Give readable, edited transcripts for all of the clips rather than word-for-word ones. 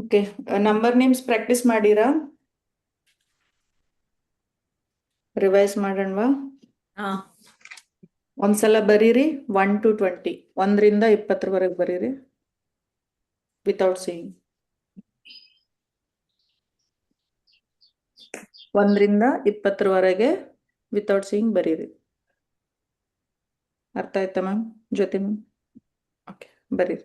Okay, number names practice ಮಾಡಿರಾ? Revise ಮಾಡೋಣವಾ? ಹಾ ಒಂದ್ಸಲ ಬರೀರಿ 1 to 20, 1ರಿಂದ 20ವರೆಗೆ ಬರೀರಿ ವಿತೌಟ್ ಸೇಯಿಂಗ್. 1ರಿಂದ 20ವರೆಗೆ ವಿತೌಟ್ ಸೇಯಿಂಗ್ ಬರೀರಿ. ಅರ್ಥ ಆಯ್ತಾ ಮ್ಯಾಮ್? ಜ್ಯೋತಿ ಮ್ಯಾಮ್? ಓಕೆ, ಬರೀರಿ.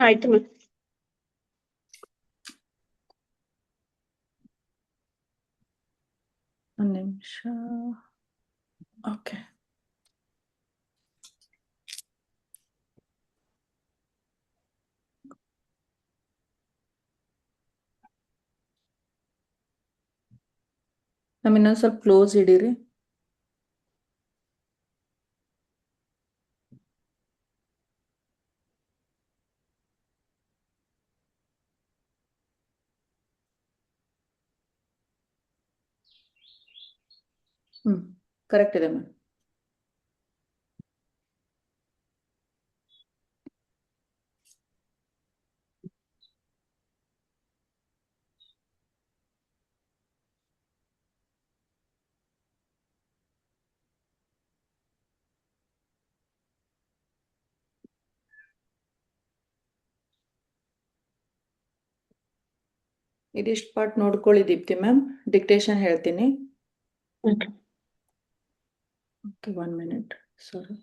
ಆಯ್ತು ಮ್ಯಾಮ್. ಒಂದು ನಿಮಿಷ. ಓಕೆ, ನಮ್ಮ ಇನ್ನೊಂದು ಸ್ವಲ್ಪ ಕ್ಲೋಸ್ ಹಿಡೀರಿ. ಕರೆಕ್ಟ್ ಇದೆ ಮ್ಯಾಮ್. ಇದಿಷ್ಟು ಪಾರ್ಟ್ ನೋಡ್ಕೊಳ್ಳಿ ದೀಪ್ತಿ ಮ್ಯಾಮ್. ಡಿಕ್ಟೇಷನ್ ಹೇಳ್ತೀನಿ. ಓಕೆ. Okay, 1 minute. ಸಾರಿ.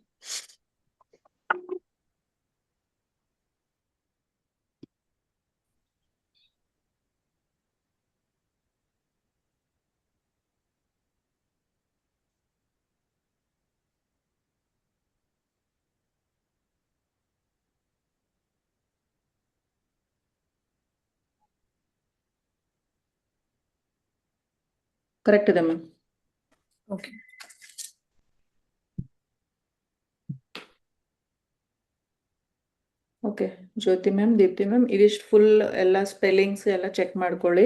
ಕರೆಕ್ಟ್ ಇದೆ ಮ್ಯಾಮ್. ಓಕೆ, ಓಕೆ ಜ್ಯೋತಿ ಮ್ಯಾಮ್, ದೀಪ್ತಿ ಮ್ಯಾಮ್, ಇದಿಷ್ಟು ಫುಲ್ ಎಲ್ಲ ಸ್ಪೆಲ್ಲಿಂಗ್ಸ್ ಎಲ್ಲ ಚೆಕ್ ಮಾಡ್ಕೊಳ್ಳಿ.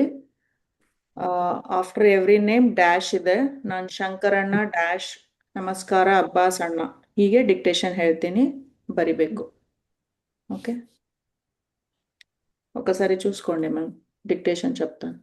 ಆಫ್ಟರ್ ಎವ್ರಿ ನೇಮ್ ಡ್ಯಾಶ್ ಇದೆ. ನಾನು ಶಂಕರಣ್ಣ ಡ್ಯಾಶ್ ನಮಸ್ಕಾರ ಅಬ್ಬಾಸ್ ಅಣ್ಣ ಹೀಗೆ ಡಿಕ್ಟೇಷನ್ ಹೇಳ್ತೀನಿ, ಬರಿಬೇಕು. ಓಕೆ, ఒకసారి చూసుకోండి మ్యామ్ డిక్టేషన్ చెప్తాను.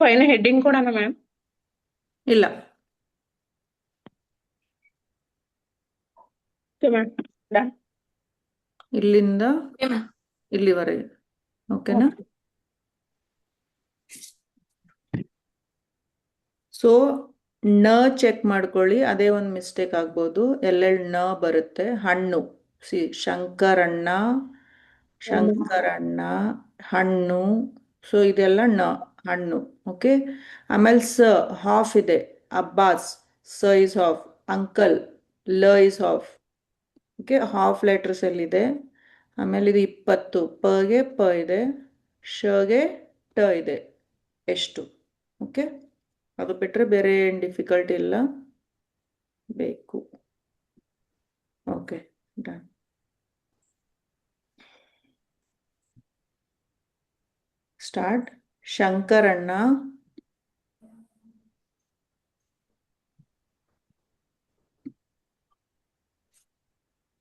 ಪೈన ಹೆಡ್ಡಿಂಗ್ ಕೊಡೋಣ ಮ್ಯಾಮ್. ಇಲ್ಲ, ಮ್ಯಾಮ್ ಡನ್. ಇಲ್ಲಿಂದ ಇಲ್ಲಿವರೆಗೆ. ಓಕೆನಾ? ಸೊ ನ ಚೆಕ್ ಮಾಡ್ಕೊಳ್ಳಿ, ಅದೇ ಒಂದು ಮಿಸ್ಟೇಕ್ ಆಗ್ಬೋದು. ಎಲ್ಲೆಲ್ಲಿ ನ ಬರುತ್ತೆ. ಹಣ್ಣು, ಶಂಕರಣ್ಣ, ಶಂಕರಣ್ಣ, ಹಣ್ಣು. ಸೊ ಇದೆಲ್ಲ ನ, ಹಣ್ಣು. ಓಕೆ. ಆಮೇಲೆ ಸ ಹಾಫ್ ಇದೆ. ಅಬ್ಬಾಸ್, ಸ ಇಸ್ ಹಾಫ್. ಅಂಕಲ್, ಲ is half. Okay, half letters ಎಲ್ಲಿದೆ. ಆಮೇಲೆ ಇದು 20, ಪಗೆ ಪ ಇದೆ, ಶಗೆ ಟ ಇದೆ. ಎಷ್ಟು? ಓಕೆ, ಅದು ಬಿಟ್ಟರೆ ಬೇರೆ ಏನು ಡಿಫಿಕಲ್ಟ್ ಇಲ್ಲ. ಬೇಕು. Okay, done. ಸ್ಟಾರ್ಟ್. ಶಂಕರಣ್ಣ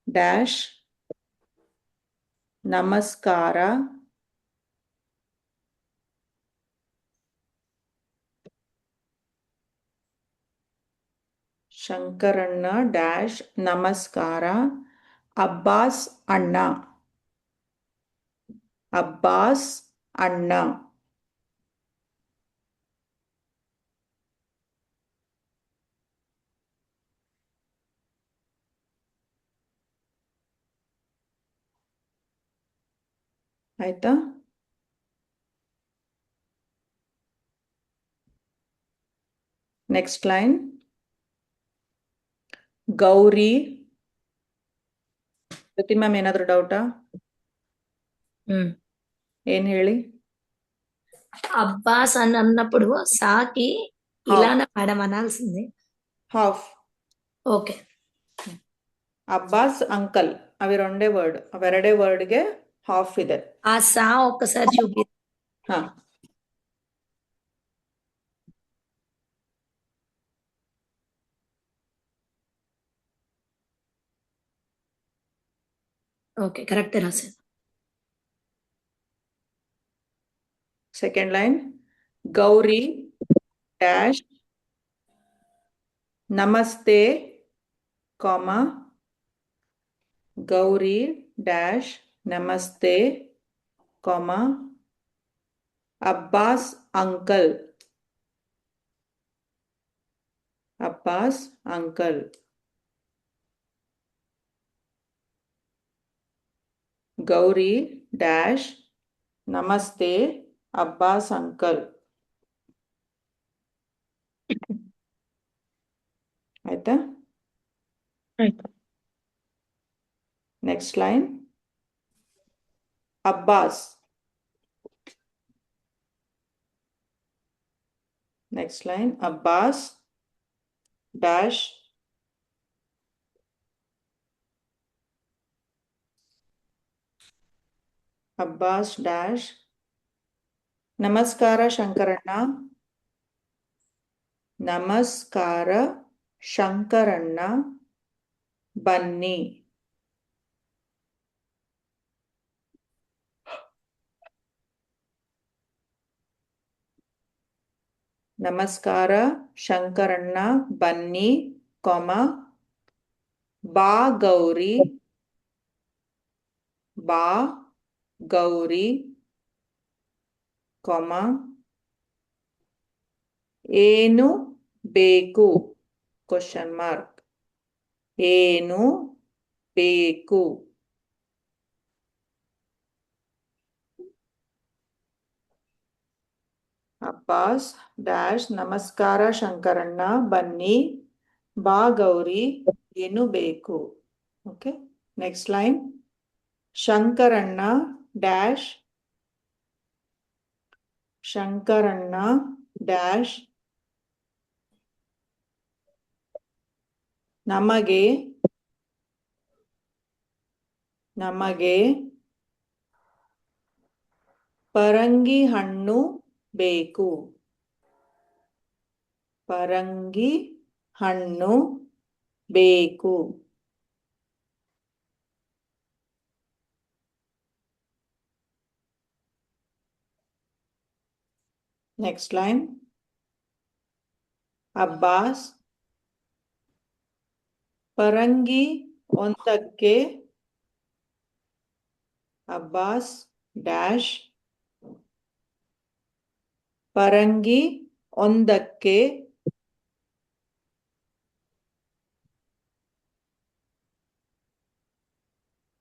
ಡ್ಯಾಶ್ ನಮಸ್ಕಾರ ಶಂಕರಣ್ಣ ಡ್ಯಾಶ್ ನಮಸ್ಕಾರ ಅಬ್ಬಾಸ್ ಅಣ್ಣ. ಅಬ್ಬಾಸ್ ಅಣ್ಣ. ಆಯ್ತಾ? Next line. Gauri. Jyoti ma'am, ಏನಾದರೂ ಡೌಟಾ? ಏನ್ ಹೇಳಿ. అబ్బాస్ అని అన్నప్పుడు సాకి ఇలానే మేడం అనాల్సింది. ಹಾಫ್. ఓకే. ಅಬ್ಬಾಸ್ ಅಂಕಲ್, ಅವಿರೊಂದೇ ವರ್ಡ್. ಅವೆರಡೇ ವರ್ಡ್ಗೆ ಹಾಫ್ ಇದೆ. ఆ సా ఒక్కసారి చూపి. ಹಾ, ఓకే, కరెక్ట్ రాశాను. Second line. ಗೌರಿ ಡ್ಯಾಶ್ ನಮಸ್ತೆ ಕಾಮ ಗೌರಿ ಡ್ಯಾಶ್ ನಮಸ್ತೆ ಕಾಮ Abbas uncle. Abbas uncle. Gauri dash ನಮಸ್ತೆ ಅಬ್ಬಾಸ್ ಅಂಕಲ್. ಆಯ್ತಾ? ಆಯ್ತು. Next line. Abbas. Next line. Abbas dash Abbas dash ನಮಸ್ಕಾರ ಶಂಕರಣ್ಣ. ನಮಸ್ಕಾರ ಶಂಕರಣ್ಣ, ಬನ್ನಿ. ನಮಸ್ಕಾರ ಶಂಕರಣ್ಣ, ಬನ್ನಿ, ಕೊಮ ಬಾ ಗೌರಿ. ಬಾ ಗೌರಿ, ಕೊಮ ಏನು ಬೇಕು? Question mark. ಏನು ಬೇಕು? ಅಬ್ಬಾಸ್ ಡ್ಯಾಶ್ ನಮಸ್ಕಾರ ಶಂಕರಣ್ಣ, ಬನ್ನಿ, ಬಾ ಗೌರಿ, ಏನು ಬೇಕು? ಓಕೆ. Next line. ಶಂಕರಣ್ಣ ಡ್ಯಾಶ್ ಶಂಕರಣ್ಣ ಡ್ಯಾಶ್ ನಮಗೆ ಪರಂಗಿ ಹಣ್ಣು ಬೇಕು. ಪರಂಗಿ ಹಣ್ಣು ಬೇಕು. Next line. ಅಬ್ಬಾಸ್ ಪರಂಗಿ ಒಂದಕ್ಕೆ ಅಬ್ಬಾಸ್ ಡ್ಯಾಶ್ ಪರಂಗಿ ಒಂದಕ್ಕೆ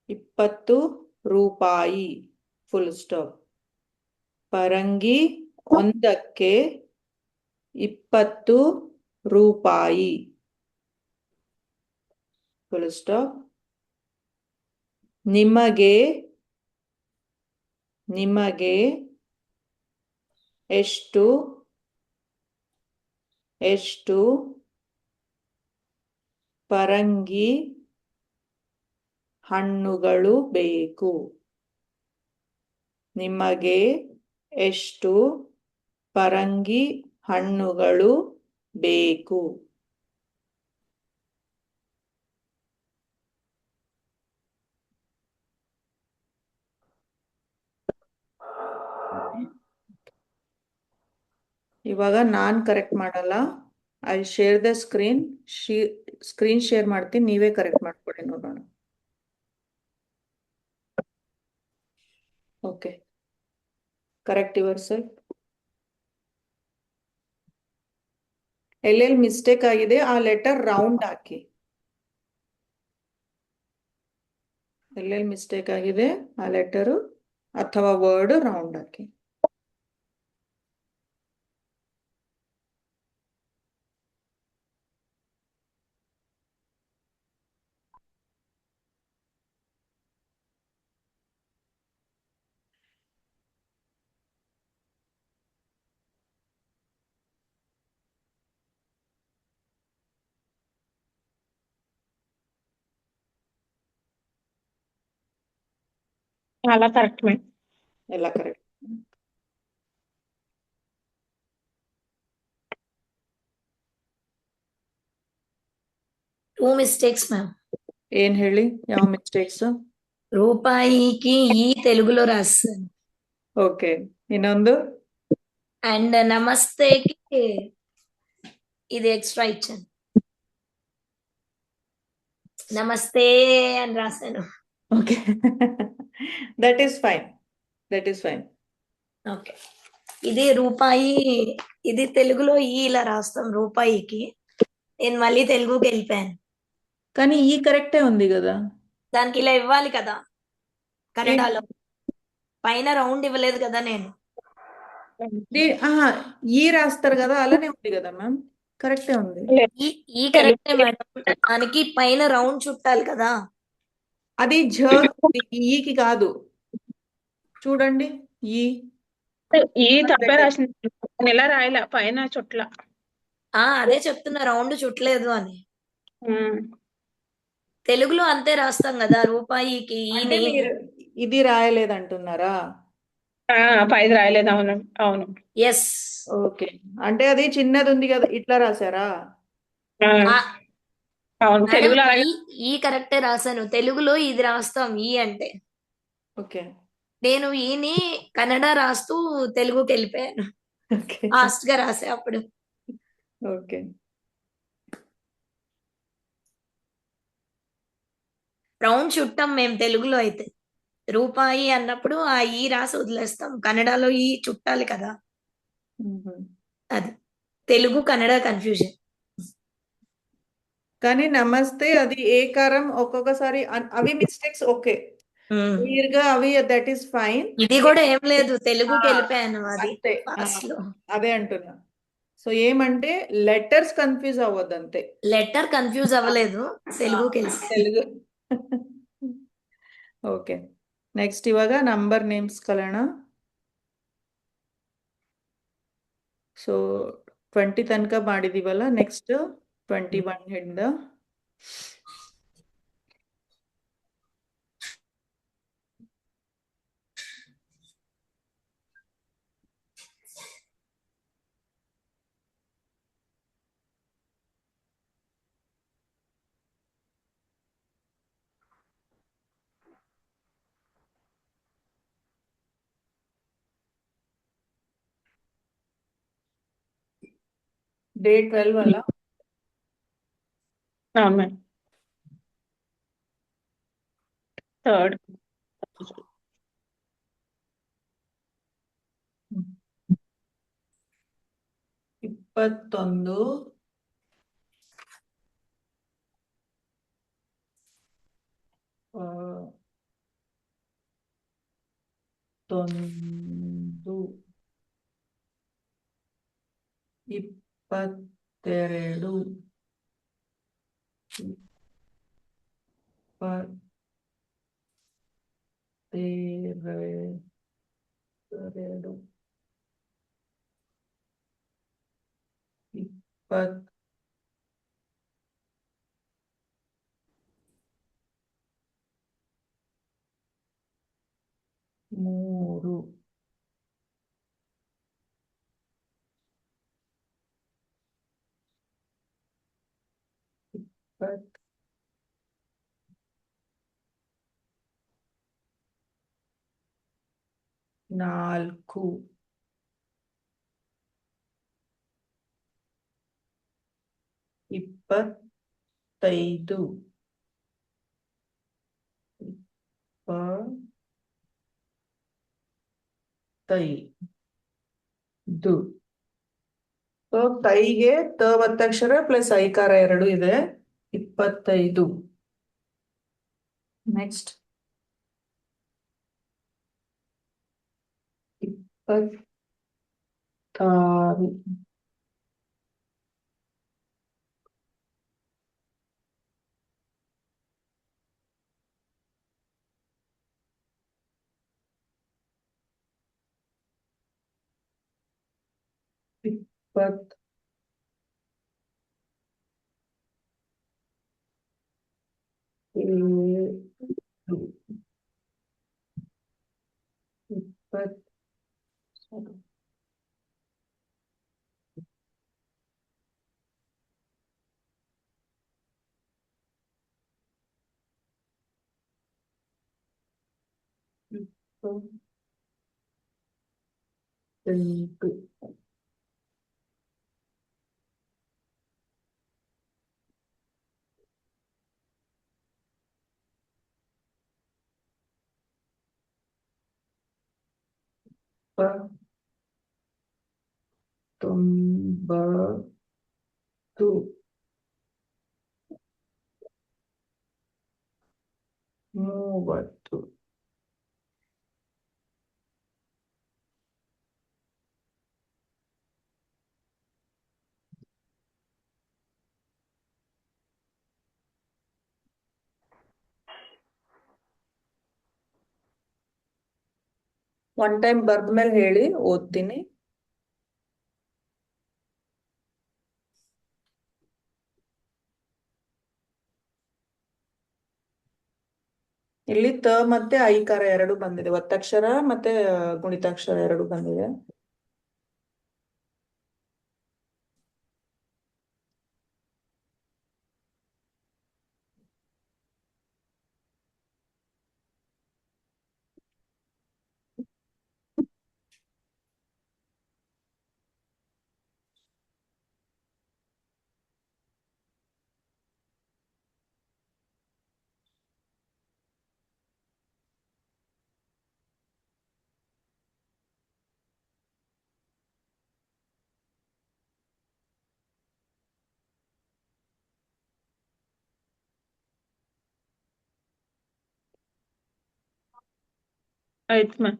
₹20 ಫುಲ್ ಸ್ಟಾಪ್. ಪರಂಗಿ ಒಂದಕ್ಕೆ ₹20 ಫುಲ್ ಸ್ಟಾಪ್. ನಿಮಗೆ ಎಷ್ಟು ಪರಂಗಿ ಹಣ್ಣುಗಳು ಬೇಕು? ನಿಮಗೆ ಎಷ್ಟು ಪರಂಗಿ ಹಣ್ಣುಗಳು ಬೇಕು? ಇವಾಗ ನಾನ್ ಕರೆಕ್ಟ್ ಮಾಡಲ್ಲ. I share the screen share ಮಾಡ್ತೀನಿ, ನೀವೇ ಕರೆಕ್ಟ್ ಮಾಡ್ಕೊಡಿ ನೋಡೋಣ. Okay, correct your self. ಎಲ್ಲೆಲ್ಲಿ ಮಿಸ್ಟೇಕ್ ಆಗಿದೆ ಆ ಲೆಟರ್ ರೌಂಡ್ ಹಾಕಿ. ಎಲ್ಲೆಲ್ಲಿ ಮಿಸ್ಟೇಕ್ ಆಗಿದೆ ಆ ಲೆಟರು ಅಥವಾ ವರ್ಡ್ ರೌಂಡ್ ಹಾಕಿ. అలా కరెక్ట్ మేడం. ಎಲ್ಲ ಕರೆಕ್ಟ್. Two mistakes ma'am. ಏನ್ ಹೇಳಿ, ಯಾವ ಮಿಸ್ಟೇಕ್ಸ್? రూపాయికి ఈ తెలుగులో రాస్తాను. ಓಕೆ, ಇನ್ನೊಂದು అండ్ నమస్తేకి ఇది ఎక్స్ట్రా ఇచ్చాను. నమస్తే అని రాశాను. Okay. That is fine. Okay, ఇది రూపాయి, ఇది తెలుగులో ఈ ఇలా రాస్తాం రూపాయికి. నేను మళ్ళీ తెలుగుకి వెళ్ళిపోయాను. కానీ ఈ కరెక్టే ఉంది కదా. దానికి ఇలా ఇవ్వాలి కదా కన్నడలో. పైన రౌండ్ ఇవ్వలేదు కదా నేను. ఈ రాస్తారు కదా, అలానే ఉంది కదా మ్యామ్, కరెక్టే ఉంది. ఈ కరెక్టే మేడం, దానికి పైన రౌండ్ చుట్టాలి కదా. అది ఈకి కాదు, చూడండి. ఈ తప్పే రాసింది, ఎలా రాయలే పైన చుట్ల. అదే చెప్తున్నా, రౌండ్ చుట్టలేదు అని. తెలుగులో అంతే రాస్తాం కదా రూపాయికి అంటే మీరు ఇది రాయలేదంటున్నారా? పైది రాయలేదు. అవును అవును. ఎస్. ఓకే, అంటే అది చిన్నది ఉంది కదా, ఇట్లా రాశారా? అవును, తెలుగులో ఈ కరెక్టే రాశాను. తెలుగులో ఇది రాస్తాం ఈ అంటే. ఓకే, నేను ఈని కన్నడ రాస్తూ తెలుగుకి వెళ్ళిపోయాను. ఫాస్ట్ గా రాసే అప్పుడు. ఓకే, రౌండ్ చుట్టాం మేము తెలుగులో అయితే. రూపాయి అన్నప్పుడు ఆ ఈ రాసి వదిలేస్తాం. కన్నడలో ఈ చుట్టాలి కదా. అది తెలుగు కన్నడ కన్ఫ్యూజన్. కానీ నమస్తే అది ఏకారం ఒక్కొక్కసారి అవి మిస్టేక్స్. ఓకే, క్లియర్ గా అవి, దట్ ఈస్ ఫైన్. ఇది కూడా ఏం లేదు, తెలుగుకి వెళ్ళిపోయాను. అది అదే అంటున్నా. సో ఏమంటే లెటర్స్ కన్ఫ్యూజ్ అవ్వద్దు అంతే. లెటర్ కన్ఫ్యూజ్ అవ్వలేదు, తెలుగు. ಓಕೆ, ನೆಕ್ಸ್ಟ್ ಇವಾಗ ನಂಬರ್ ನೇಮ್ಸ್ ಕಲೋಣ. ಸೊ 20 ತನಕ ಮಾಡಿದೀವಲ್ಲ, ನೆಕ್ಸ್ಟ್ 21 ಇಂದ ಡೇ 12 ಅಲ್ಲ? ಹೌದು ಮ್ಯಾಮ್. 3rd. 21 22 23 24 25 25 ಸೊ ತೈಗೆ ತ ಒತ್ತಕ್ಷರ ಪ್ಲಸ್ ಐಕಾರ 2 ಇದೆ. 25. ನೆಕ್ಸ್ಟ್ 26. 28. ತೊಂಬತ್ತು. 30. ಒನ್ ಟೈಮ್ ಬರ್ದ್ಮೇಲೆ ಹೇಳಿ, ಓದ್ತೀನಿ. ಇಲ್ಲಿ ತ ಮತ್ತೆ ಐಕಾರ 2 ಬಂದಿದೆ. ಒತ್ತಕ್ಷರ ಮತ್ತೆ ಗುಣಿತಾಕ್ಷರ 2 ಬಂದಿದೆ. ಆಯ್ತು ಮ್ಯಾಮ್.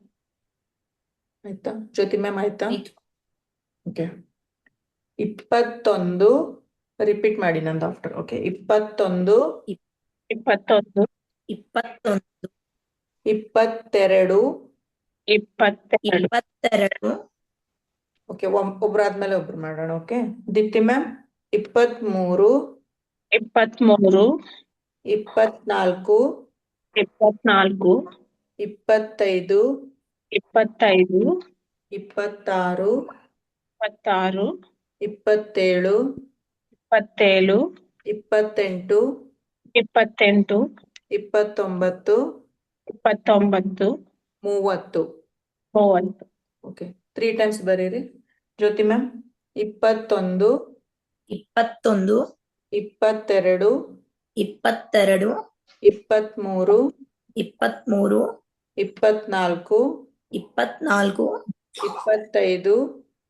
ಆಯ್ತಾ ಜ್ಯೋತಿ ಮ್ಯಾಮ್? ಆಯ್ತಾ? ಆಯ್ತು. ಓಕೆ. 21 ರಿಪೀಟ್ ಮಾಡಿ ನಂದು ಆಫ್ಟರ್. ಓಕೆ. 21 21 22 22 22 22 ಓಕೆ. ಒಬ್ರಾದ್ಮೇಲೆ ಒಬ್ರು ಮಾಡೋಣ. Okay. Deepti ma'am 23 23 24 24 25 25 26 26 27 27 28 28 29 29 30. 30. Okay. 3 times ಬರೀರಿ. ಜ್ಯೋತಿ ಮ್ಯಾಮ್ 21 21, 22, 22, 23, 23, 24, 24, 25, 25,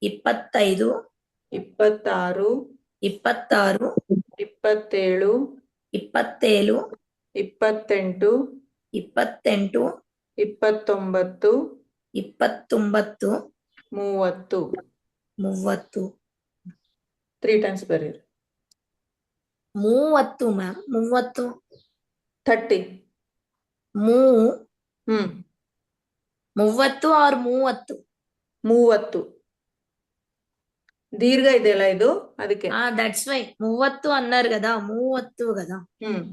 26, 26, 27, 27, 28, 28, 29, 29, 30. 30. 3 times ಬರೀರಿ. 30 ಮ್ಯಾಮ್, 30. 30. ಮೂ ಹ್ಮ್ 30 ಆರ್ 30. 30. దీర్ఘ ಇದೆಯಲ್ಲ ಇದು ಅದಕ್ಕೆ. దట్స్ వై 30 అన్నారు కదా, 30 కదా. ಹ್ಮ್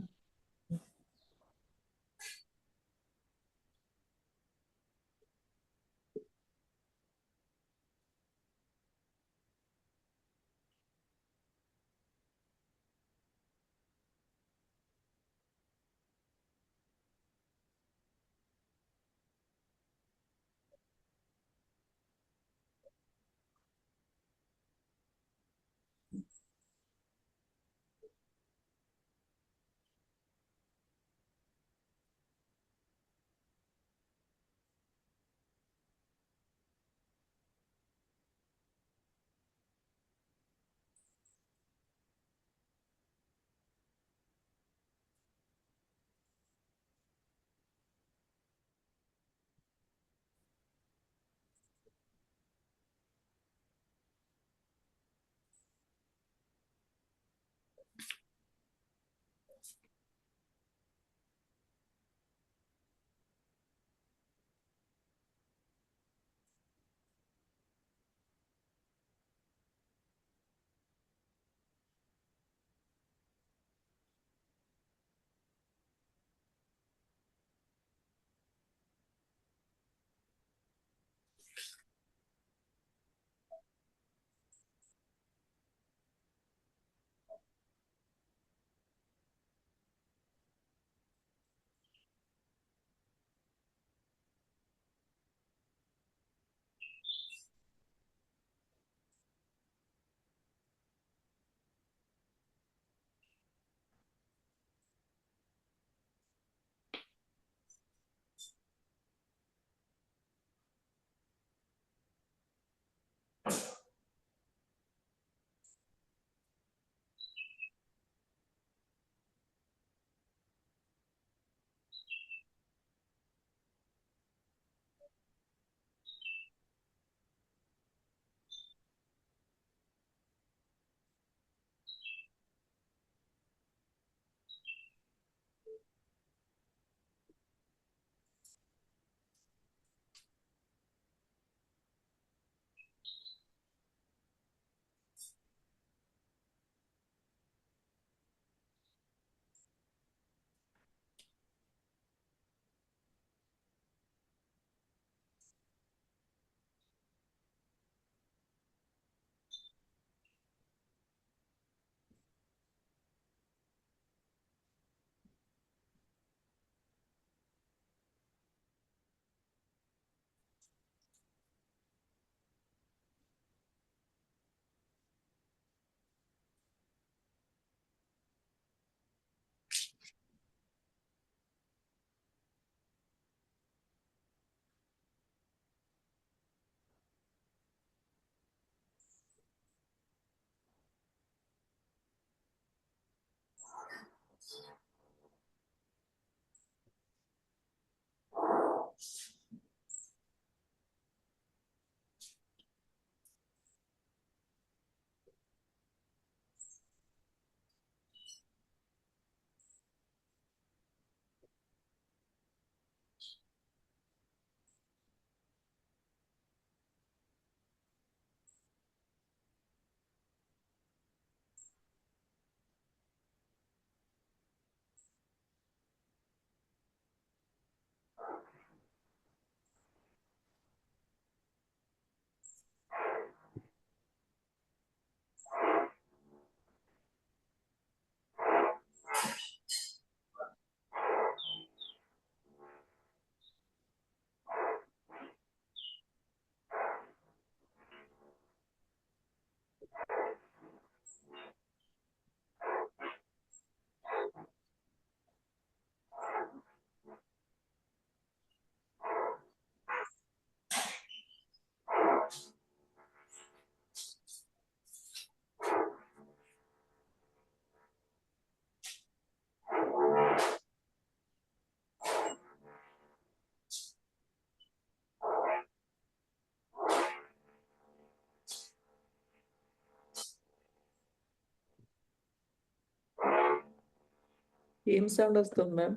ఏం సౌండ్ వస్తుంది మ్యామ్?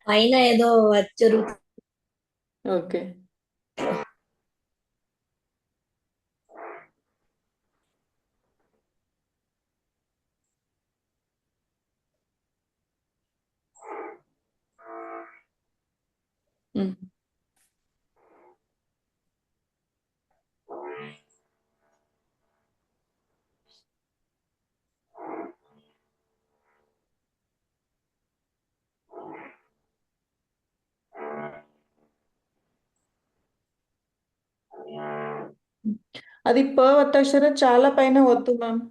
పైన ఏదో జరుగుతుంది. ఓకే. ఉమ్. అది ప ఒత్తక్షరం చాలా పైన వద్దు మ్యామ్.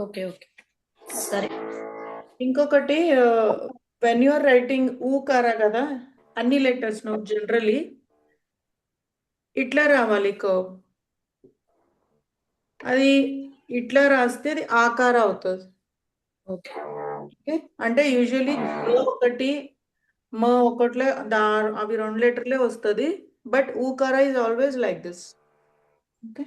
ఓకే ఓకే సరే. ఇంకొకటి వెన్ యు ఆర్ రైటింగ్ ఊకారా కదా, అన్ని లెటర్స్ నో జనరలీ ఇట్లా రావాలి కర్వ్. అది ఇట్లా రాస్తే అది ఆకార అవుతుంది. ఓకే ఓకే, అంటే యూజువలీ ఒకటి మ ఒకట్లే అవి 2 లెటర్లే వస్తుంది. బట్ ఊకార is always like this. Okay.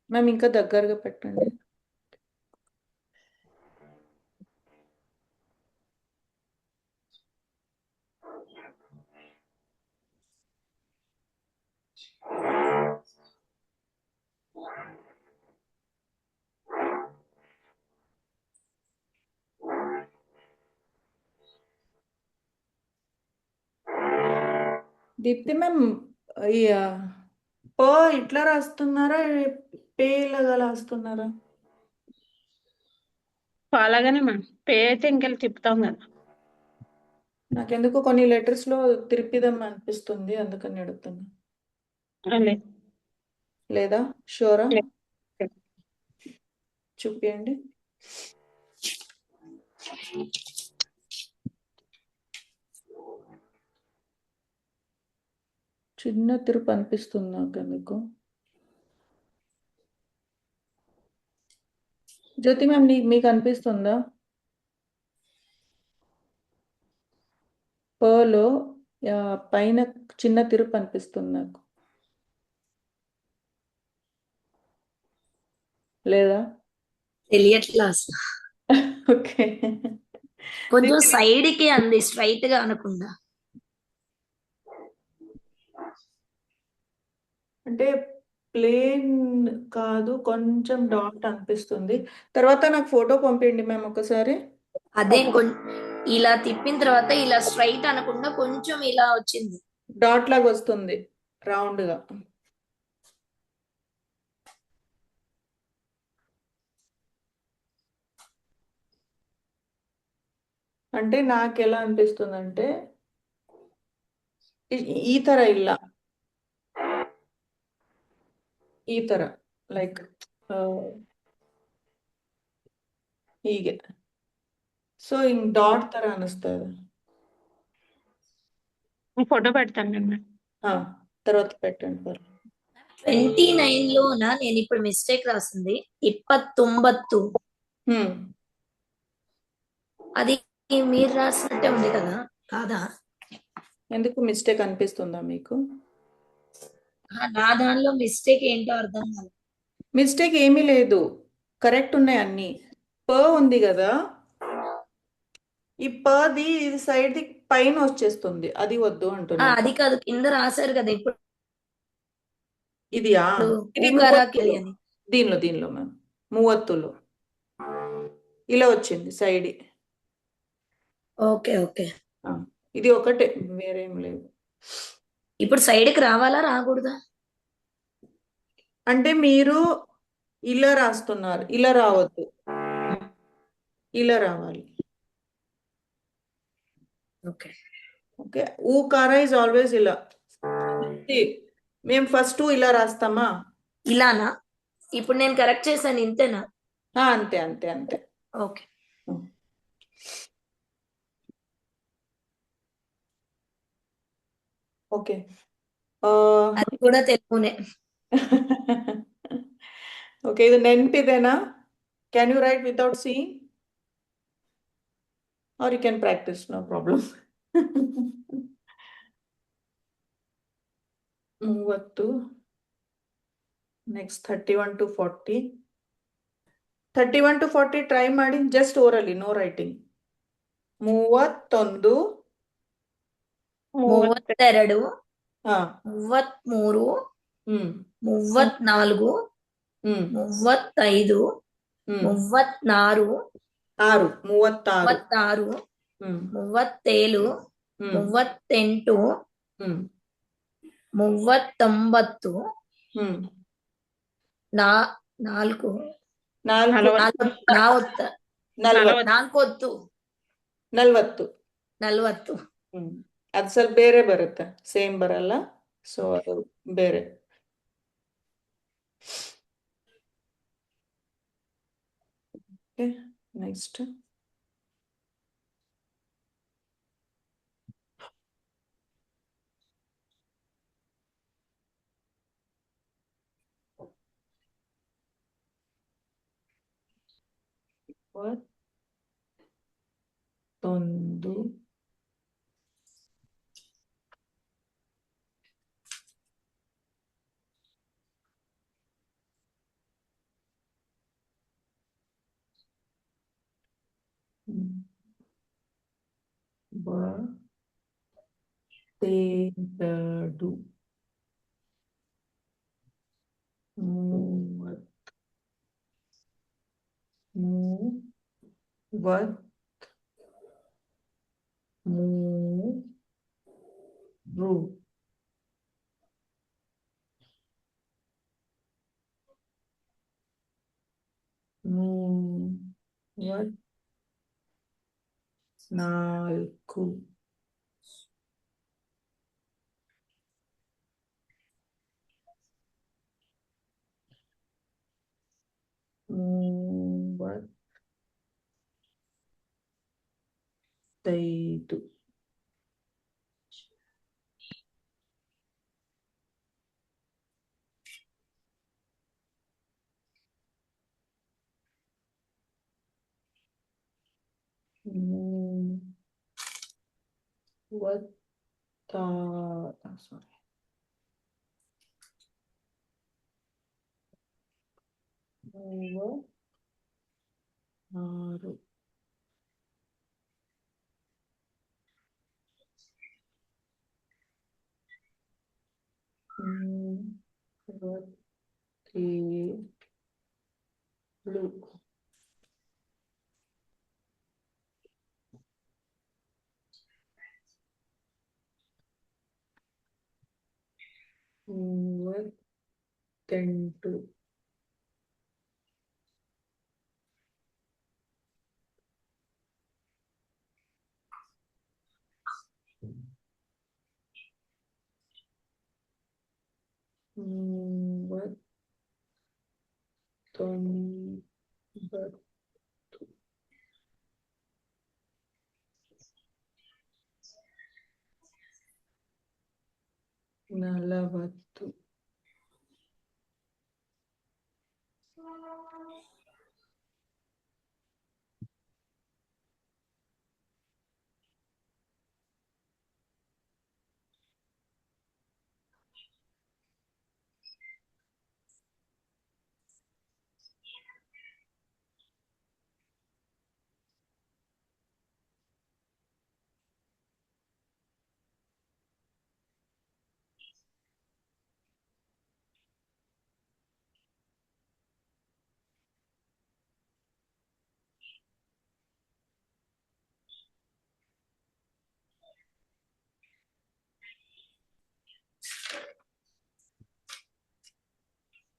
Ma'am ఇంకా దగ్గరగా పెట్టండి. దీప్తి మ్యామ్, ఈ ప ఇట్లా రాస్తున్నారా, పే లాగా రాస్తున్నారా? అలాగనే మ్యామ్. పే అయితే ఇంకెళ్ళి తిప్పుతాం కదా. నాకెందుకు కొన్ని లెటర్స్ లో తిరిపిదాం అనిపిస్తుంది, అందుకని అడుగుతున్నా. లేదు. లేదా షూరా? లేదు. చూపియండి. చిన్న తిరుపు అనిపిస్తుంది నాకు ఎందుకు. జ్యోతి మ్యామ్, మీకు అనిపిస్తుందా పలో పైన చిన్న తిరుపు అనిపిస్తుంది నాకు? లేదా? తెలియట్లా అసలు. ఓకే. కొంచెం సైడ్ కి అంది, స్ట్రైట్ గా అనకుండా. అంటే ప్లేన్ కాదు, కొంచెం డాట్ అనిపిస్తుంది. తర్వాత నాకు ఫోటో పంపించండి మ్యామ్ ఒకసారి. అదే ఇలా తిప్పిన తర్వాత ఇలా స్ట్రైట్ అనకుండా కొంచెం ఇలా వచ్చింది. డాట్ లాగా వస్తుంది రౌండ్ గా. అంటే నాకు ఎలా అనిపిస్తుంది అంటే ಈ ತರ ಇಲ್ಲ, ಈ ತರ ಲೈಕ್ ಹೀಗೆ. సో ఇంక డాట్ ತರ అనిస్తుంది. ఫోటో పెడతాను నేను. తర్వాత పెట్టండి పర్లేదు. 29 లోన నేను ఇప్పుడు మిస్టేక్ రాసింది 29. హ్మ్. అది మీరు రాసినట్టే ఉంది కదా, కాదా? ఎందుకు మిస్టేక్ అనిపిస్తుందా మీకు? నా దానిలో మిస్టేక్ ఏంటో అర్థం కాదు. మిస్టేక్ ఏమీ లేదు, కరెక్ట్ ఉన్నాయి అన్ని. ప ఉంది కదా, ఈ పది ఇది సైడ్ ది పైన వచ్చేస్తుంది, అది వద్దు అంటున్నా. అది కాదు, కింద రాశారు కదా ఇప్పుడు ఇది ఇది ఊకరాకి అని. దీనిలో మ్యామ్ మూవత్తులో ఇలా వచ్చింది సైడ్. Okay okay. ఇది ఒకటే, వేరేం లేదు. ఇప్పుడు సైడ్ కి రావాలా రాకూడదా? అంటే మీరు ఇలా రాస్తున్నారు, ఇలా రావద్దు, ఇలా రావాలి. ఓకే ఓకే, ఊకారా ఇస్ ఆల్వేస్ ఇలా. మేము ఫస్ట్ ఇలా రాస్తామా? ఇలానా? ఇప్పుడు నేను కరెక్ట్ చేశాను, ఇంతేనా? అంతే అంతే అంతే. ఓకే. ఓకే. అది కూడా తెలుగునే. ఓకే, ఇది నెన్పిదేనా? Can you write without seeing? Or you can practice, no problem. 30. Next 31 to 40. 31 to 40 try ಮಾಡಿ, ಜಸ್ಟ್ ಓರಲಿ, ನೋ ರೈಟಿಂಗ್. 31. 32, ಹಾ 33, ಹ್ಮ್ 34, ಹ್ಮ್ 35, ಹ್ಮ್ 36, 36. 36, ಹ್ಮ್ 37, ಹ್ಮ್ 38, ಹ್ಮ್ 39, ಹ್ಮ್ 4, 4. 40, 40. 40, 40. ಅದು ಸ್ವಲ್ಪ ಬೇರೆ ಬರುತ್ತೆ, ಸೇಮ್ ಬರಲ್ಲ, ಸೊ ಅದು ಬೇರೆ. Okay, next. ಒಂದು ಬರ್ತೇರಡು 33. ನಾಲ್ಕು. ಮೂವತ್ತೈದು. ಸಾರಿ, 36. ಏಳು. ಮೂವತ್ತೆಂಟು. ಮೂವತ್ತೊಂಬತ್ತು. ನಲವತ್ತು.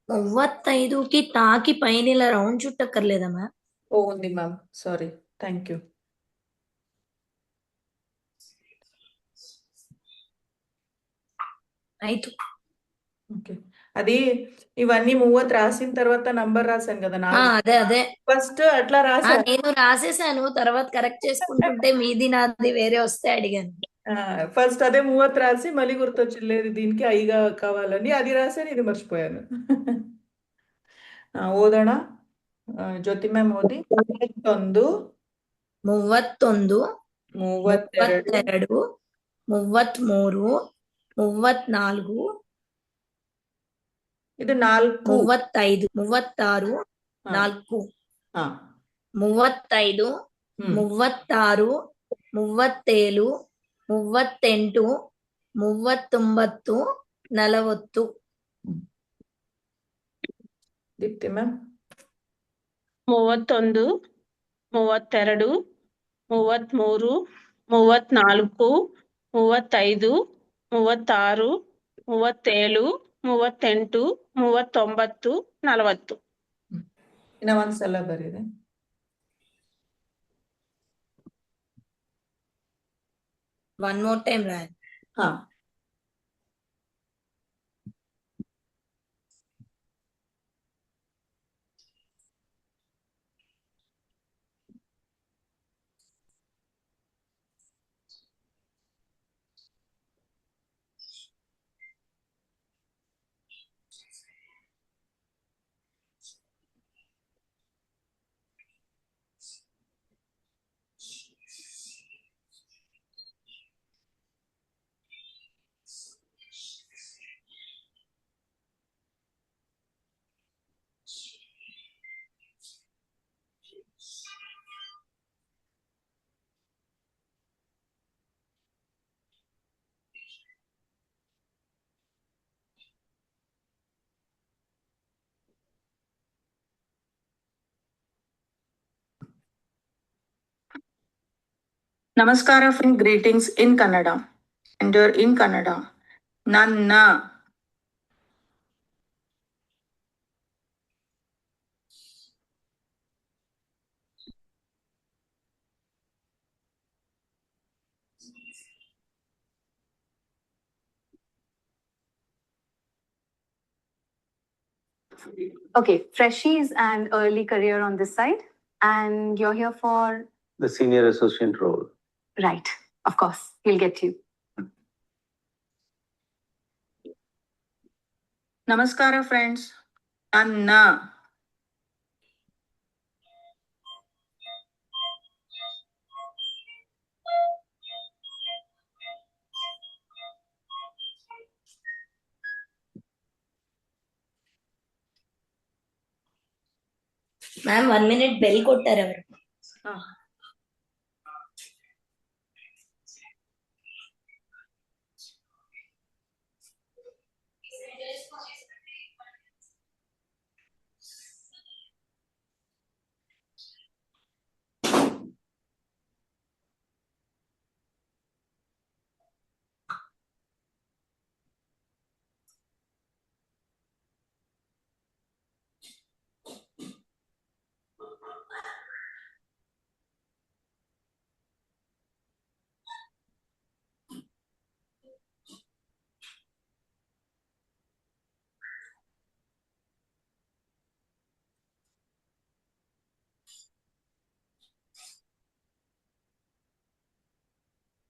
మువ్వత్తైదుకి తాకి పైన ఇలా రౌండ్ చుట్టక్కర్లేదా మ్యామ్? ఓ ఉంది మ్యామ్, సారీ, థ్యాంక్ యూ. ಆಯ್ತು. ఓకే, అది ఇవన్నీ 30 రాసిన తర్వాత నంబర్ రాశాను కదా, అదే ఫస్ట్ అట్లా రాశాను. నేను రాసేసాను, తర్వాత కరెక్ట్ చేసుకుంటుంటే మీది నాది వేరే వస్తే అడిగాను. ఫస్ట్ అదే 30 రాసి మళ్ళీ గుర్తొచ్చింది, లేదు దీనికి ఐగా కావాలని, అది రాశాను, ఇది మర్చిపోయాను. ಓದೋಣ. ಜ್ಯೋತಿ ಮ್ಯಾಮ್ ಓದಿ. 31, 31, ಮೂವತ್ತೆರಡು 32 33 34 ಇದು 4 35 36 ಹಾ 4 ಹಾ 35 ಹ್ಮ್ 36 37 38 39 40 ದೀಪ್ತಿ ಮ್ಯಾಮ್ 31 32 33 34 35 36 37 38 39 40 ಇನ್ನ ಒಂದ್ಸಲ ಬರೀರಿ. One more time, Ryan. ಹಾ ನಮಸ್ಕಾರ friend, greetings in Kannada and you're in Kannada. ನನ್ನ Okay, freshies and early career on this side. And you're here for? The senior associate role. Right, of course, we'll get you. ನಮಸ್ಕಾರ friends, ನನ್ನ Ma'am, 1 minute bell ಕೊಟ್ಟಾರೆ ಅವರು. ಹಾ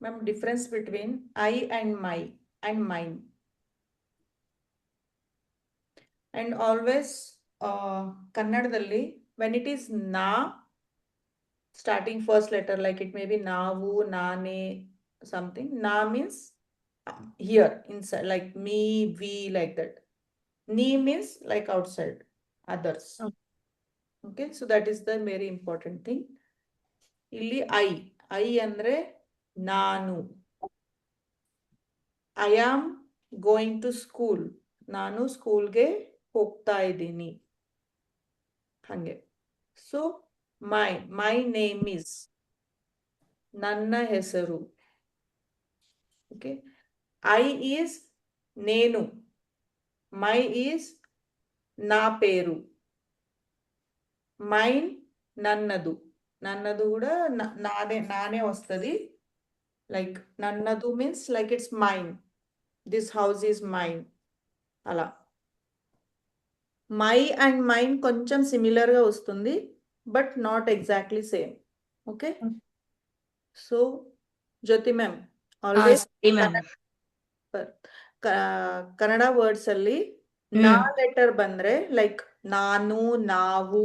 ma'am, difference between I and my and main and always ಕನ್ನಡದಲ್ಲಿ when it is ನಾ starting first letter, like it may be ನಾವು, ನಾನೇ, something. Na means here inside, like me, we, like that. Ni means like outside, others. Okay, so that is the very important thing. Illi I andre ನಾನು. I am going to school. ನಾನು ಸ್ಕೂಲ್ಗೆ ಹೋಗ್ತಾ ಇದ್ದೀನಿ. ಹಂಗೆ. So my name is, ನನ್ನ ಹೆಸರು. Okay. I is నేను. My is నా పేరు. Mine నన్నదు. నన్నదు కూడా నానే వస్తుంది. Like నన్నదు means like it's mine. This house is mine. అలా. My and mine కొంచెం సిమిలర్ గా వస్తుంది, but not exactly same. Okay, so Jyothi ma'am, always Kannada words ಅಲ್ಲಿ ನಾ ಲೆಟರ್ ಬಂದ್ರೆ ಲೈಕ್ ನಾನು, ನಾವು,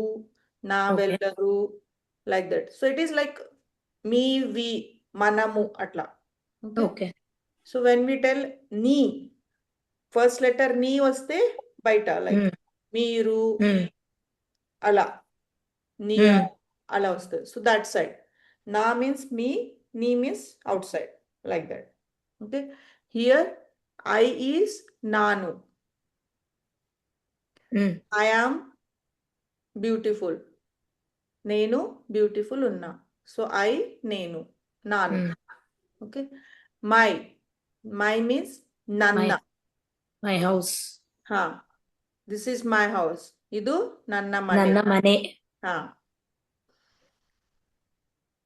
ನಾವೆಲ್ಲರೂ, like that. So it is like me, we, మనము అట్లా. Okay, okay. So when we tell నీ, ఫస్ట్ లెటర్ నీ వస్తే బయట, లైక్ మీరు అలా, నియర్ అలా వస్తుంది. So that side. నా మీన్స్ మీ, నీ means outside, like that. Okay, here I is నాను, ఐ ఆమ్ బ్యూటిఫుల్, నేను బ్యూటిఫుల్ ఉన్నా. సో ఐ నేను, నాను. ఓకే, మై, మై మీన్స్ నన్న. My house. This is my house, ಇದು ನನ್ನ ಮನೆ. ನನ್ನ ಮನೆ.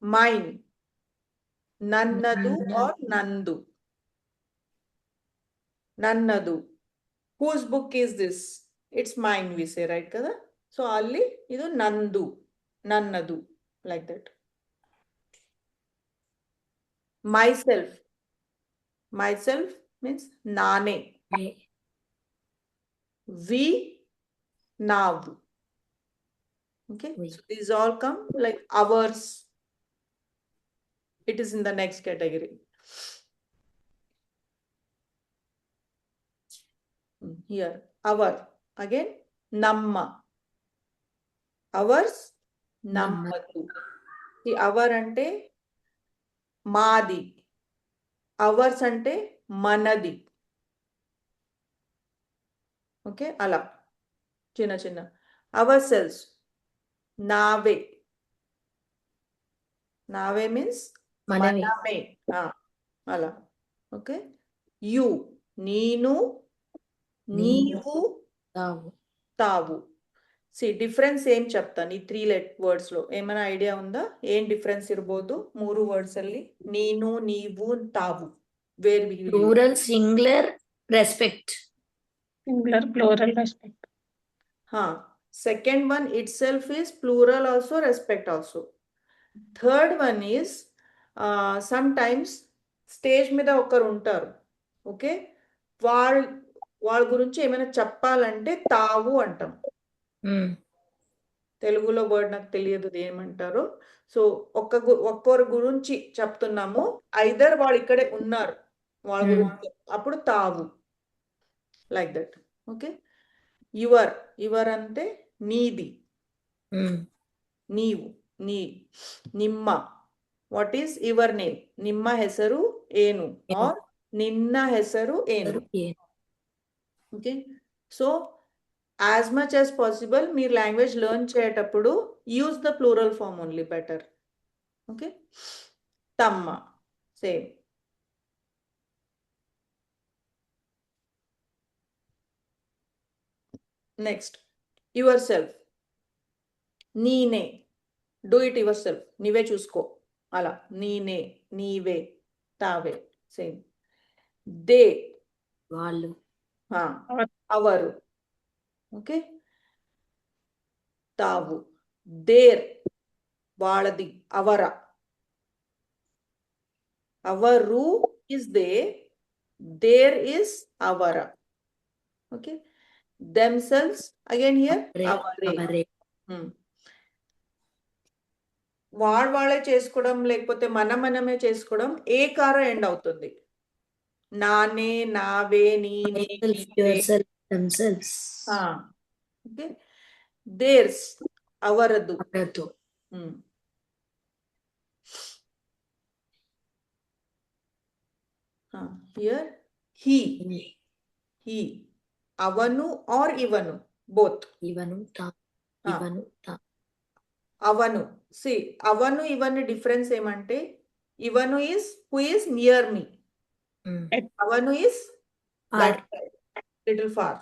ಮೈನ್, ನನ್ನದು ಆರ್ ನಂದು. ನನ್ನದು, whose book is this, it's mine we say, right కదా. ಸೊ ಅಲ್ಲಿ ಇದು ನಂದು, ನನ್ನದು, like that. Myself, myself means ನಾನೇ. ವಿ, ನಾವು. Okay, We. so these all come like ours. It is in the next category. Here, our, again, namma. Ours, nammadu. See, our ante maadi. Ours ante manadi. Okay, ala. Chinna chinna. Ourselves. Nave. Nave means మనవి. maname. Ala. Okay. You. Neenu. నీవు, తావు. తావు. C difference ಏನ್ చెప్తాను ಈ 3 words లో. ಏమైనా idea ఉందా ಏನ್ ಡಿಫ್ರೆನ್ಸ್ ಇರಬಹುದು 3 ವರ್ಡ್ಸ್ ಅಲ್ಲಿ? ನೀನು, ನೀವು, ತಾವು. Where we plural, singular, respect. Singular, plural, respect. Second one itself is plural also, respect also. Third one is sometimes stage మీద ఒకరు ఉంటారు. ఓకే, వాళ్ళ గురించి ఏమైనా చెప్పాలంటే తావు అంటాం. తెలుగులో వర్డ్ నాకు తెలియదు ఏమంటారు. సో ఒక్కరి గురించి చెప్తున్నాము, ఐదర్ వాళ్ళు ఇక్కడే ఉన్నారు వాళ్ళ గురించి, అప్పుడు తావు, like that. Okay, your, your అంటే నీది, నీవు, నీ. ನಿಮ್ಮ, ವಾಟ್ ಈಸ್ ಯುವರ್ ನೇಮ್? ನಿಮ್ಮ ಹೆಸರು ಏನು, ಆರ್ ನಿನ್ನ ಹೆಸರು ಏನು. Okay, so as much as possible మీరు లాంగ్వేజ్ లెర్న్ చేసేటప్పుడు use the plural form only, better. Okay, తమ్మ, సేమ్. నెక్స్ట్, యువర్ సెల్ఫ్, నీనే. డూ ఇట్ యువర్ సెల్ఫ్, నీవే చూసుకో, అలా. నీనే, నీవే, తావే, సేమ్. దే, వాళ్ళు. అవరు. ఓకే, తావు. దేర్, వాళ్ళది, అవర. అవరు is they, there is avara. Okay, themselves, again here avare. వాళ్ళే చేసుకోవడం లేకపోతే మనమే చేసుకోవడం ఏ కార ఎండ్ అవుతుంది. నానే, నావే, నీనే, ఓకే. దేర్స్, అవరదు. Here he, he. అవను ఆర్ ఇవను, బోత్. ಇವನು, ಇವನು, అవను. సి అవను ఇవను డిఫరెన్స్ ఏమంటే, ఇవను is who is near me, అవను ఈస్ లిటిల్ ఫార్.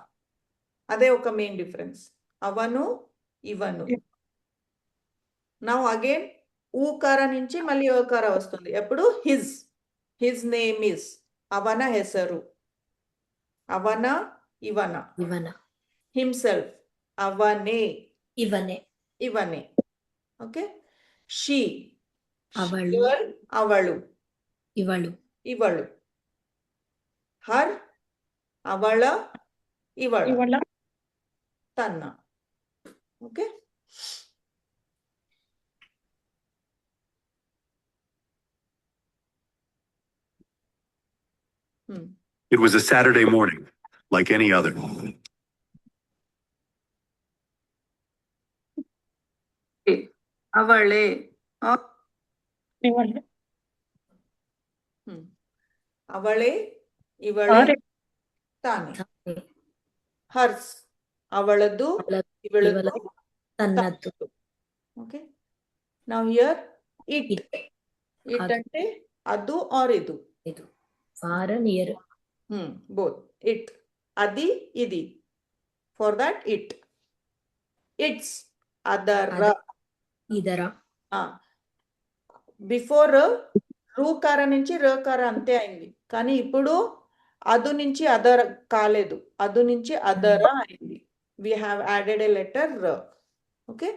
అదే ఒక మెయిన్ డిఫరెన్స్, అవను, ఇవను. నౌ అగైన్ ఊకార నుంచి మళ్ళీ ఓకార వస్తుంది. ఎప్పుడు హిజ్, హిజ్ నేమ్ ఈస్, అవన ಹೆಸರು, ಅವನ, ಇವನ. ಇವನ. హిమ్సెల్ఫ్, ಅವನೇ, ಇವನೇ, ಇವನೇ. ఓకే, షీ, ಅವಳು, ಅವಳು, ಇವಳು, ಇವಳು. ಹರ್, ಅವಳ, ಇವಳ, ತನ್ನ. Okay, It was a Saturday morning, like any other. ಅವಳೆ ಇವಾಗ ಅವಳೆ ಇವಳೆ ಅವ್ರೆ. ತಾನೆ ಹರ್ಸ್ ಅವಳದು ಇವಳದು ತನ್ನದ್ದು. ಓಕೆ ನಾವು ಹಿಯರ್ ಇಟ್ It. ಇಟ್ ಅದು. అంటే ಅದು ಆರ್ ಇದು ಇದು ಫಾರ್ ನಿಯರ್. ಬೋತ್ ಇಟ್ అది ఇది ಫಾರ್ ದಟ್ ಇಟ್ ಇಟ್ಸ್ ಅದರ ಇದರ. బిఫోర్ రూకార నుంచి రకార అంతే అయింది కానీ ఇప్పుడు అదు నుంచి అదర్ కాలేదు అదు నుంచి అదర అయింది we have added a letter ర ఓకే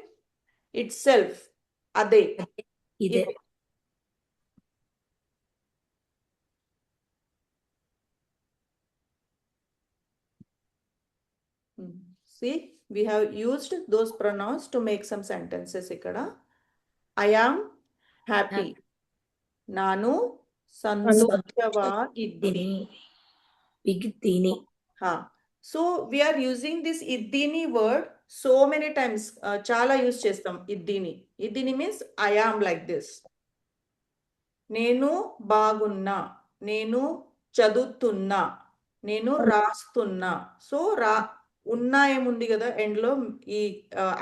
ఇట్ సెల్ఫ్ అదే ಇದೆ. See, we have used those pronouns to make some sentences ikkada. I am happy. ನಾನು ಸಂತೋಷವಾಗಿದ್ದೀನಿ. ಬಿಗಿದ್ದೀನಿ. So we are using this iddini word so many times. Chala use chestam iddini. Iddini means I am like this. నేను బాగున్నా, నేను చదువుతున్నా, నేను రాస్తున్నా. So ఉన్నా ఏముంది కదా ఎండ్ లో ఈ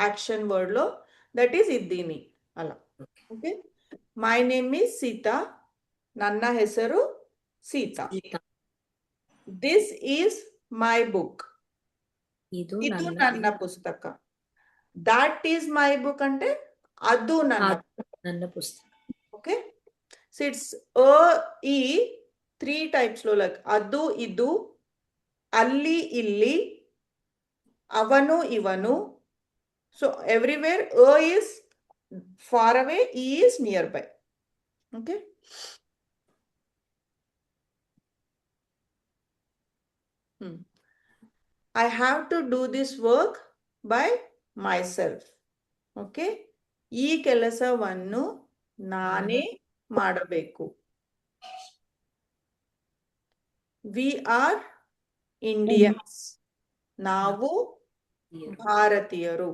యాక్షన్ వర్డ్ లో దట్ ఈస్ ఇద్దీని అలా. Okay my name is Sita, ನನ್ನ ಹೆಸರು Sita. This is my book, ಇದು ಇದು ನನ್ನ ಪುಸ್ತಕ. దట్ ఈస్ మై బుక్ అంటే ಅದು ನನ್ನ ಪುಸ್ತಕ. ఓకే సో ఇట్స్ ఈ 3 types లో లైక్ ಅದು ಇದು, ಅಲ್ಲಿ ಇಲ್ಲಿ, ಅವನು ಇವನು. So everywhere a is far away, e is nearby. Okay. I have to do this work by myself. Okay. ಈ ಕೆಲಸವನ್ನು ನಾನೇ ಮಾಡಬೇಕು. We are Indians. ನಾವು ಭಾರತೀಯರು.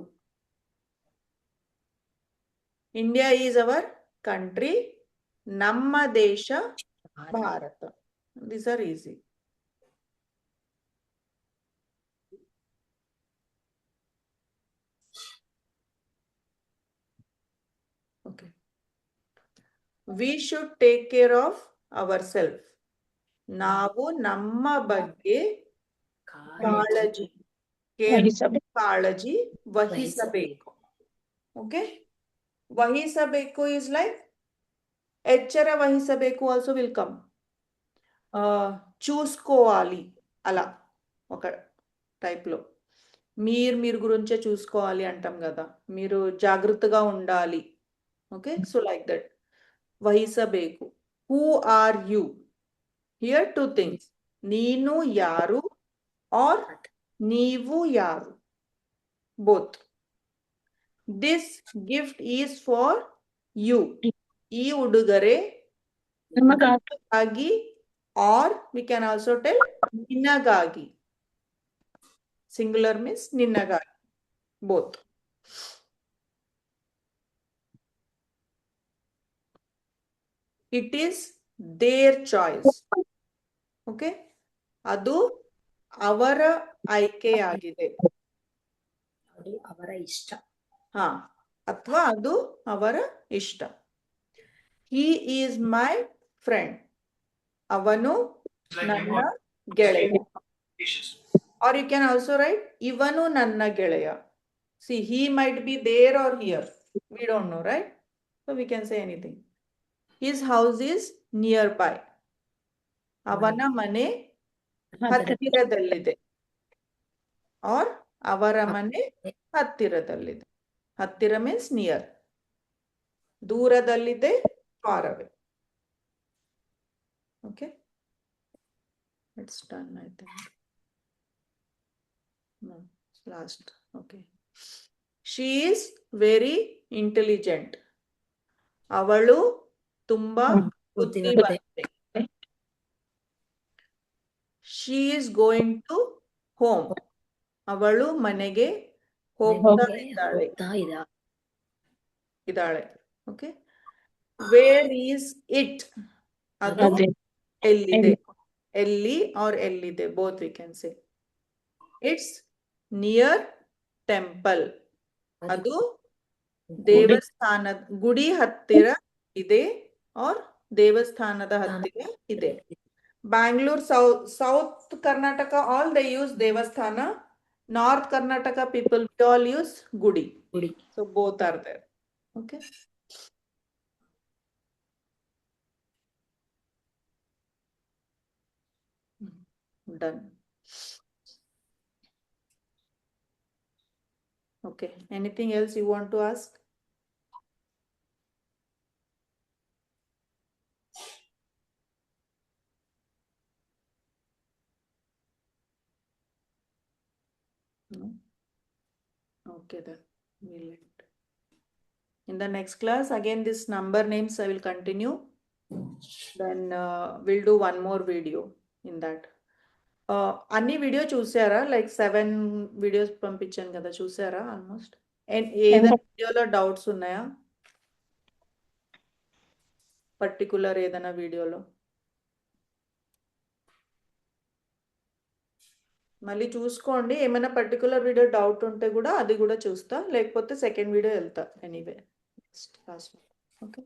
India is our country. ನಮ್ಮ ದೇಶ Bharat. These are easy. Okay. We should take care of ourselves. ನಾವು ನಮ್ಮ ಬಗ್ಗೆ ಕಾಳಜಿ ಕಾಳಜಿ ವಹಿಸಬೇಕು. ಓಕೆ ವಹಿಸಬೇಕು ಇಸ್ ಲೈಕ್ ఎచ్చర వహిసಬೇಕು ఆల్సో విల్ కమ్. చూసుకోవాలి అలా ఒక టైప్లో. మీరు గురించే చూసుకోవాలి అంటాం కదా, మీరు జాగ్రత్తగా ఉండాలి. ఓకే సో లైక్ దట్ వహిసಬೇಕು. Who are you? Here 2 things. ನೀನು ಯಾರು ಆರ್ ನೀವು ಯಾರು, both. This gift is for you. ಈ ಉಡುಗೊರೆ ನಿಮಗಾಗಿ, or we can also tell ನಿನಗಾಗಿ. Singular means ನಿನಗಾಗಿ, both. It is their choice. Okay. ಅದು ಅವರ ಆಯ್ಕೆಯಾಗಿದೆ. ಅದು ಅವರ ಇಷ್ಟ. ಅಥವಾ ಅದು ಅವರ ಇಷ್ಟ. He is my friend. ಅವನು ನನ್ನ ಗೆಳೆಯ. Or you can also write ಇವನು ನನ್ನ ಗೆಳೆಯ. See, he might be there or here. We don't know, right? So we can say anything. His house is nearby. ಅವನ ಮನೆ ಹತ್ತಿರದಲ್ಲಿದೆ. Or ಅವರ ಮನೆ ಹತ್ತಿರದಲ್ಲಿದೆ. ಹತ್ತಿರ means near. ದೂರದಲ್ಲಿದೆ, far away. Okay. It's done, I think. No, it's last. Okay. She is very intelligent. ಅವಳು ತುಂಬಾ ಬುದ್ಧಿವಂತೆ. she is going to home. ಅವಳು ಮನೆಗೆ ಹೋಗ್ತಾ ಇದ್ದಾಳೆ. ಇದ್ದಾಳೆ. Okay. Where is it? ಅದು ಅದೇ. ಎಲ್ಲಿದೆ. ಎಲ್ಲಿ or ಎಲ್ಲಿದೆ, both we can say. It's near temple. ಅದು ದೇವಸ್ಥಾನದ ಗುಡಿ ಹತ್ತಿರ ಇದೆ or ದೇವಸ್ಥಾನದ ಹತ್ತಿರ ಇದೆ. Bangalore, South Karnataka, all they use devasthana. North Karnataka people, we all use gudi. So both are there. Okay. Done. Okay. Anything else you want to ask? No? Okay, then we'll end. In the next class, again, this number names I will continue. Then we'll do one more video in that. అన్ని video చూసారా? Like 7 videos పంపించాను కదా, చూసారా almost? ఏదైనా వీడియోలో doubts ఉన్నాయా? Particular ఏదైనా వీడియోలో? మళ్ళీ చూసుకోండి. ఏమైనా పర్టికులర్ వీడియో డౌట్ ఉంటే కూడా అది కూడా చూస్తా, లేకపోతే సెకండ్ వీడియో వెళ్తా ఎనీవే. ఓకే.